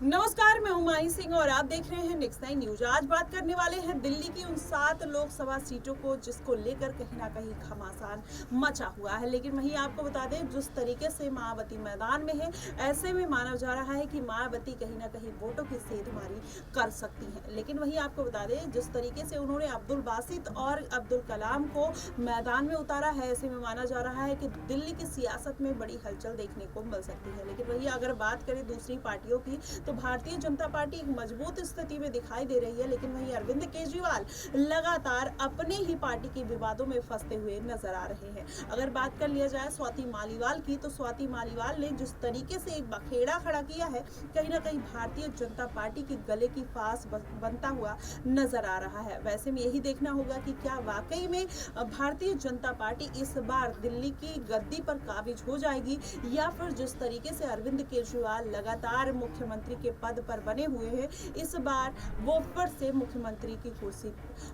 नमस्कार, मैं हुमायूं सिंह और आप देख रहे हैं नेक्स्ट 9 न्यूज। आज बात करने वाले हैं दिल्ली की उन 7 लोकसभा सीटों को जिसको लेकर कहीं ना कहीं घमासान मचा हुआ है। लेकिन वहीं आपको बता दें, जिस तरीके से मायावती मैदान में है, ऐसे में माना जा रहा है कि मायावती कहीं ना कहीं वोटों की सेंधमारी कर सकती हैं। लेकिन वहीं आपको बता दें, जिस तरीके से उन्होंने अब्दुल बासित और अब्दुल कलाम को मैदान में उतारा है, ऐसे में माना जा रहा है कि दिल्ली की सियासत में बड़ी हलचल देखने को मिल सकती है। लेकिन वहीं अगर बात करें दूसरी पार्टियों की, तो भारतीय जनता पार्टी एक मजबूत स्थिति में दिखाई दे रही है। लेकिन वहीं अरविंद केजरीवाल लगातार अपने ही पार्टी के विवादों में फंसते हुए नजर आ रहे हैं। अगर बात कर लिया जाए स्वाति मालीवाल की, तो स्वाति मालीवाल ने जिस तरीके से एक बखेड़ा खड़ा किया है, कहीं ना कहीं भारतीय जनता पार्टी के गले की फांस बनता हुआ नजर आ रहा है। वैसे में यही देखना होगा कि क्या वाकई में भारतीय जनता पार्टी इस बार दिल्ली की गद्दी पर काबिज हो जाएगी, या फिर जिस तरीके से अरविंद केजरीवाल लगातार मुख्यमंत्री के पद पर बने हुए हैं, इस बार वो फिर से मुख्यमंत्री की कुर्सी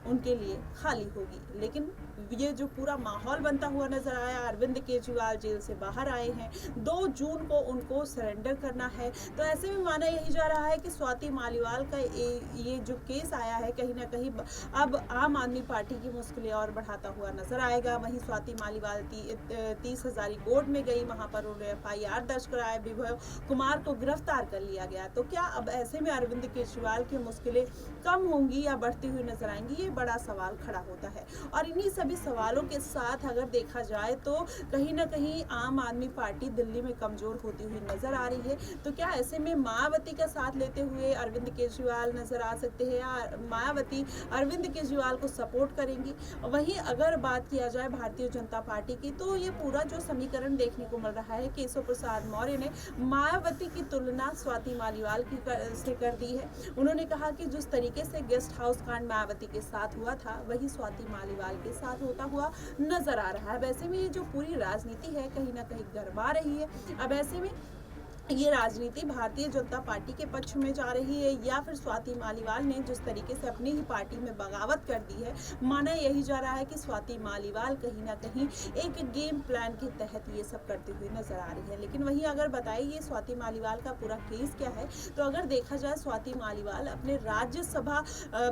उनके लिए खाली होगी। लेकिन ये जो पूरा माहौल बनता हुआ नजर आया, अरविंद केजरीवाल जेल से बाहर आए हैं, 2 जून को उनको सरेंडर करना है, तो ऐसे में माना यही जा रहा है कि स्वाति मालीवाल का ये जो केस आया है, कहीं ना कहीं अब आम आदमी पार्टी की मुश्किलें और बढ़ाता हुआ नजर आएगा। वहीं स्वाति मालीवाल 30 हजारी कोर्ट में गई, वहां पर उन्होंने FIR दर्ज कराया, विभव कुमार को गिरफ्तार कर लिया गया। तो क्या अब ऐसे में अरविंद केजरीवाल की मुश्किलें कम होंगी या बढ़ती हुई नजर आएंगी, ये बड़ा सवाल खड़ा होता है। और इन्हीं सभी सवालों के साथ अगर देखा जाए, तो कहीं ना कहीं आम आदमी पार्टी दिल्ली में कमजोर होती हुई नजर आ रही है। तो क्या ऐसे में मायावती का साथ लेते हुए अरविंद केजरीवाल नजर आ सकते हैं, या मायावती अरविंद केजरीवाल को सपोर्ट करेंगी? वहीं अगर बात किया जाए भारतीय जनता पार्टी की, तो ये पूरा जो समीकरण देखने को मिल रहा है, केशव प्रसाद मौर्य ने मायावती की तुलना स्वाति मालीवाल से कर दी है। उन्होंने कहा कि जिस तरीके से गेस्ट हाउस कांड मायावती के साथ हुआ था, वही स्वाति मालीवाल के साथ होता हुआ नजर आ रहा है। वैसे में ये जो पूरी राजनीति है, कहीं ना कहीं गरमा रही है। अब ऐसे में ये राजनीति भारतीय जनता पार्टी के पक्ष में जा रही है, या फिर स्वाति मालीवाल ने जिस तरीके से अपनी ही पार्टी में बगावत कर दी है, माना यही जा रहा है कि स्वाति मालीवाल कहीं ना कहीं एक गेम प्लान के तहत ये सब करती हुई नजर आ रही है। लेकिन वहीं अगर बताइए स्वाति मालीवाल का पूरा केस क्या है, तो अगर देखा जाए, स्वाति मालीवाल अपने राज्यसभा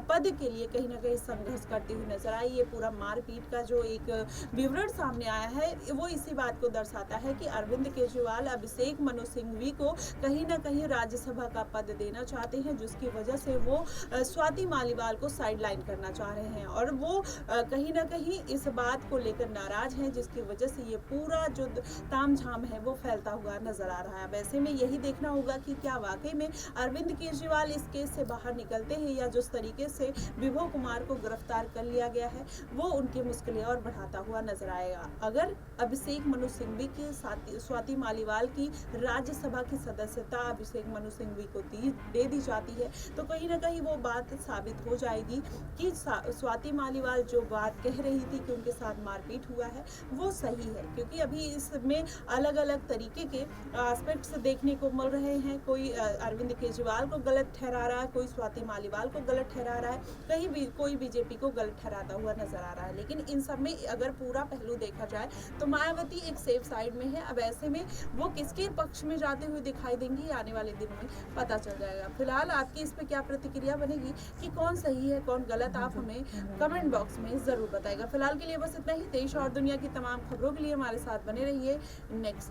पद के लिए कहीं ना कहीं संघर्ष करती हुई नजर आई। ये पूरा मारपीट का जो एक विवरण सामने आया है, वो इसी बात को दर्शाता है कि अरविंद केजरीवाल अभिषेक मनु सिंघवी को कहीं ना कहीं राज्यसभा का पद देना चाहते हैं, जिसकी वजह से वो स्वाति मालीवाल को साइडलाइन करना चाह रहे हैं। और वो कहीं ना कहीं इस बात को लेकर नाराज हैं, जिसकी वजह से ये पूरा जो तामझाम है वो फैलता हुआ नजर आ रहा है। वैसे में यही देखना होगा कि क्या वाकई में अरविंद केजरीवाल इस केस से बाहर निकलते हैं, या जिस तरीके से विभव कुमार को गिरफ्तार कर लिया गया है, वो उनकी मुश्किलें और बढ़ाता हुआ नजर आएगा। अगर अभिषेक मनु सिंघवी के साथ स्वाति मालीवाल की राज्यसभा की सदस्यता अभिषेक मनु सिंघवी को दे दी जाती है, तो कहीं ना कहीं वो बात साबित हो जाएगी कि स्वाति मालीवाल जो बात कह रही थी कि उनके साथ मारपीट हुआ है, वो सही है। क्योंकि अभी इसमें अलग अलग तरीके के एस्पेक्ट्स देखने को मिल रहे हैं। कोई अरविंद केजरीवाल को गलत ठहरा रहा है, कोई स्वाति मालीवाल को गलत ठहरा रहा है, कहीं भी कोई बीजेपी को गलत ठहराता हुआ नजर आ रहा है। लेकिन इन सब में अगर पूरा पहलू देखा जाए, तो मायावती एक सेफ साइड में है। अब ऐसे में वो किसके पक्ष में जाते हुए दिखाई देंगी, आने वाले दिन में पता चल जाएगा। फिलहाल आपकी इस पे क्या प्रतिक्रिया बनेगी कि कौन सही है कौन गलत, आप हमें कमेंट बॉक्स में जरूर बताएगा। फिलहाल के लिए बस इतना ही। देश और दुनिया की तमाम खबरों के लिए हमारे साथ बने रहिए। नेक्स्ट